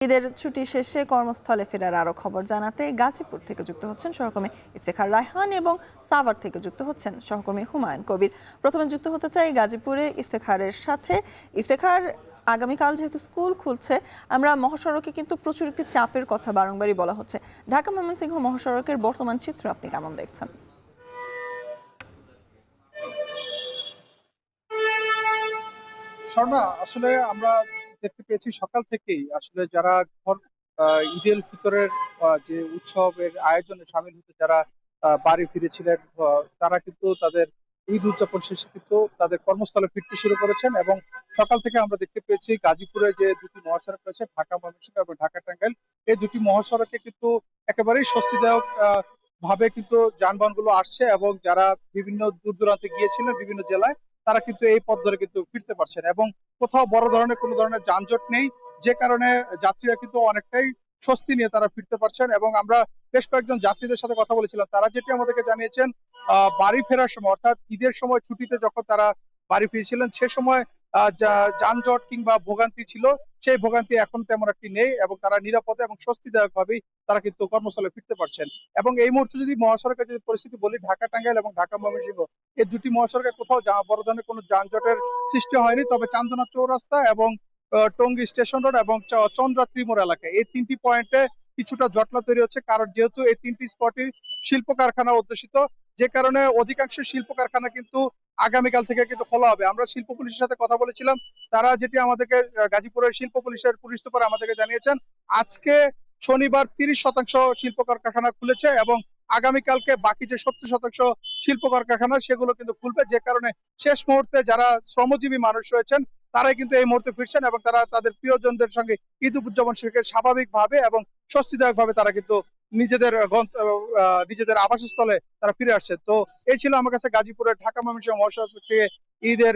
ঈদের ছুটি শেষে কর্মস্থলে ফেরার আরো খবর জানাতে গাজীপুর থেকে যুক্ত হচ্ছেন সহকর্মী ইফতেখার রায়হান এবং সাভার থেকে যুক্ত হচ্ছেন সহকর্মী হুমায়ুন কবির। প্রথমে যুক্ত হতে চাই গাজীপুরে ইফতেখারের সাথে। ইফতেখার, আগামীকাল যেহেতু স্কুল খুলছে, আমরা মহাসড়কে কিন্তু প্রচুর একটি চাপের কথা বারংবারই বলা হচ্ছে। ঢাকা ময়মনসিংহ মহাসড়কের বর্তমান চিত্র আপনি কেমন দেখছেন? স্বর্ণা, আসলে আমরা দেখতে পেয়েছি সকাল থেকেই আসলে যারা ঈদ উল ফিতরের যে উৎসবের আয়োজনে সামিল হতে যারা বাড়ি ফিরেছিলেন, তারা কিন্তু তাদের ঈদ উদযাপন শেষে কিন্তু তাদের কর্মস্থলে ফিরতে শুরু করেছেন। এবং সকাল থেকে আমরা দেখতে পেয়েছি গাজীপুরের যে দুটি মহাসড়ক রয়েছে, ঢাকা ময়মনসিংহ এবং ঢাকা টাঙ্গাইল, এই দুটি মহাসড়কে কিন্তু একেবারেই স্বস্তিদায়ক ভাবে কিন্তু যানবাহনগুলো আসছে। এবং যারা বিভিন্ন দূর দূরান্তে গিয়েছিলেন বিভিন্ন জেলায়, তারা কিন্তু এই পথ ধরে কিন্তু ফিরতে পারছেন এবং কোথাও বড় ধরনের কোনো ধরনের যানজট নেই, যে কারণে যাত্রীরা কিন্তু অনেকটাই স্বস্তি নিয়ে তারা ফিরতে পারছেন। এবং আমরা বেশ কয়েকজন যাত্রীদের সাথে কথা বলেছিলাম, তারা যেটি আমাদেরকে জানিয়েছেন, বাড়ি ফেরার সময় অর্থাৎ ঈদের সময় ছুটিতে যখন তারা বাড়ি ফিরেছিলেন সে সময় যানজট কিংবা ভোগান্তি ছিল, সেই ভোগান্তি এখন তেমন একটি নেই এবং তারা নিরাপদে এবং স্বস্তিদায়ক ভাবেই তারা কিন্তু কর্মস্থলে ফিরতে পারছেন। এবং এই মুহূর্তে যদি মহাসড়কের যদি পরিস্থিতি বলি, ঢাকা টাঙ্গাইল এবং ঢাকা ময়মনসিংহ এই দুটি মহাসড়কে কোথাও বড় ধরনের কোনো যানজটের সৃষ্টি হয়নি। তবে চান্দনা চৌরাস্তা এবং টঙ্গী স্টেশন রোড এবং চন্দ্রা ত্রিমোড় এলাকায় এই তিনটি পয়েন্টে কিছুটা জটলা তৈরি হচ্ছে, কারণ যেহেতু এই তিনটি স্পটই শিল্প কারখানা অধ্যুষিত, যে কারণে অধিকাংশ শিল্প কারখানা কিন্তু আগামীকাল থেকে কিন্তু খোলা হবে। আমরা শিল্প পুলিশের সাথে কথা বলেছিলাম, তারা যেটি আমাদেরকে গাজীপুরের শিল্প পুলিশের পুলিশ সুপার আমাদেরকে জানিয়েছেন, আজকে শনিবার 30% শিল্প কারখানা খুলেছে এবং আগামীকালকে বাকি যে 70% শিল্প কারখানা সেগুলো কিন্তু খুলবে, যে কারণে শেষ মুহূর্তে যারা শ্রমজীবী মানুষ রয়েছেন তারাই কিন্তু এই মুহূর্তে ফিরছেন এবং তারা তাদের প্রিয়জনদের সঙ্গে ঈদ উদযাপন শেখে স্বাভাবিকভাবে এবং স্বস্তিদায়ক ভাবে তারা কিন্তু নিজেদের নিজেদের আবাসস্থলে তারা ফিরে আসছে। তো এই ছিল আমার কাছে গাজীপুরের ঢাকা ময়মনসিংহ মহাসড়ক থেকে ঈদের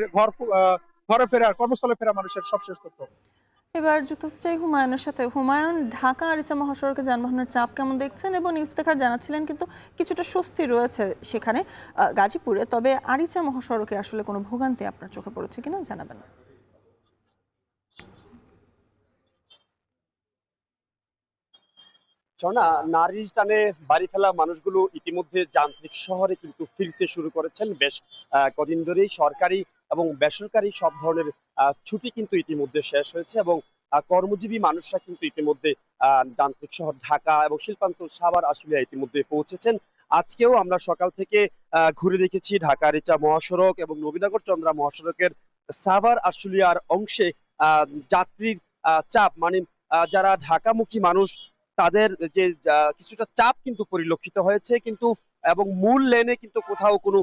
ঘরে ফেরার কর্মস্থলে ফেরা মানুষের সবশেষ তথ্য। এবার যুক্ত হতে চাই হুমায়ুনের সাথে। হুমায়ুন, ঢাকা আরিচা মহাসড়কে যানবাহনের চাপ কেমন দেখছেন? এবং ইফতেখার জানাচ্ছিলেন কিন্তু কিছুটা স্বস্তি রয়েছে সেখানে গাজীপুরে, তবে আরিচা মহাসড়কে আসলে কোনো ভোগান্তি আপনার চোখে পড়েছে কিনা জানাবেন। না, নারীর টানে বাড়ি ফেলা মানুষগুলো ইতিমধ্যে যান্ত্রিক শহরে কিন্তু ফিরতে শুরু করেছেন। বেশ কদিন ধরেই সরকারি এবং বেসরকারি সব ধরনের ছুটি কিন্তু ইতিমধ্যে শেষ হয়েছে এবং কর্মজীবী মানুষরা কিন্তু ইতিমধ্যে যান্ত্রিক শহর ঢাকা এবং শিল্পাঞ্চল সাভার আশুলিয়া ইতিমধ্যে পৌঁছেছেন। আজকেও আমরা সকাল থেকে ঘুরে দেখেছি ঢাকা আরিচা মহাসড়ক এবং নবীনগর চন্দ্রা মহাসড়কের সাভার আশুলিয়ার অংশে যাত্রীর চাপ, মানে যারা ঢাকামুখী মানুষ তাদের যে কিছুটা চাপ কিন্তু পরিলক্ষিত হয়েছে, কিন্তু এবং মূল লেনে কিন্তু কোথাও কোনো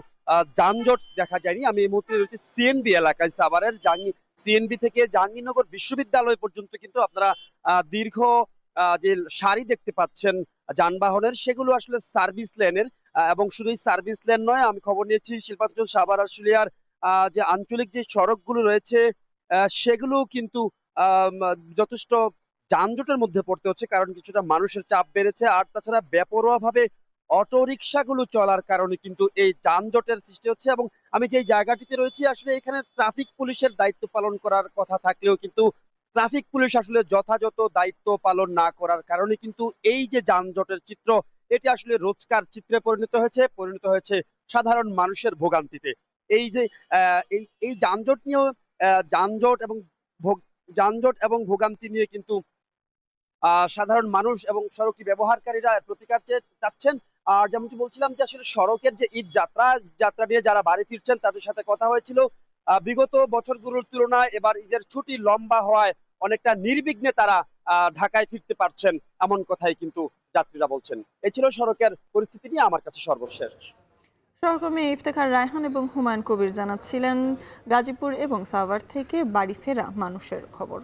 যানজট দেখা যায়নি। আমি এই মুহূর্তে রয়েছে সিএনবি এলাকায়, সাভারের সিএনবি থেকে জাহাঙ্গীরনগর বিশ্ববিদ্যালয় পর্যন্ত কিন্তু আপনারা দীর্ঘ যে সারি দেখতে পাচ্ছেন যানবাহনের, সেগুলো আসলে সার্ভিস লেনের। এবং শুধু এই সার্ভিস লেন নয়, আমি খবর নিয়েছি শিল্পাঞ্চল সাভার আশুলিয়ার যে আঞ্চলিক যে সড়কগুলো রয়েছে সেগুলো কিন্তু যথেষ্ট যানজটের মধ্যে পড়তে হচ্ছে, কারণ কিছুটা মানুষের চাপ বেড়েছে। আর তাছাড়া বেপরোয়া ভাবে অটো রিক্সাগুলো চলার কারণে কিন্তু এই যানজটের সৃষ্টি হচ্ছে। এবং আমি যে জায়গাটিতে রয়েছি আসলে এখানে ট্রাফিক পুলিশের দায়িত্ব পালন করার কথা থাকলেও কিন্তু ট্রাফিক পুলিশ আসলে যথাযথ দায়িত্ব পালন না করার কারণে কিন্তু এই যে যানজটের চিত্র, এটি আসলে রোজকার চিত্রে পরিণত হয়েছে সাধারণ মানুষের ভোগান্তিতে। এই যে এই যানজট নিয়েও যানজট এবং ভোগান্তি নিয়ে কিন্তু সাধারণ মানুষ এবং সড়কটি ব্যবহারকারীরা প্রতিকার চাচ্ছেন। আর যেমনটি বলছিলাম যে আসলে সড়কের যে যাত্রা নিয়ে যারা বাড়ি ফিরছেন তাদের সাথে কথা হয়েছিল, বিগত বছরগুলোর তুলনায় এবার ঈদের ছুটি লম্বা হওয়ায় অনেকটা নির্বিঘ্নে তারা ঢাকায় ফিরতে পারছেন, এমন কথাই কিন্তু যাত্রীরা বলছেন। এই ছিল সড়কের পরিস্থিতি নিয়ে আমার কাছে সর্বশেষ। সহকর্মী ইফতেখার রায়হান এবং হুমায়ুন কবির জানাচ্ছিলেন গাজীপুর এবং সাভার থেকে বাড়ি ফেরা মানুষের খবর।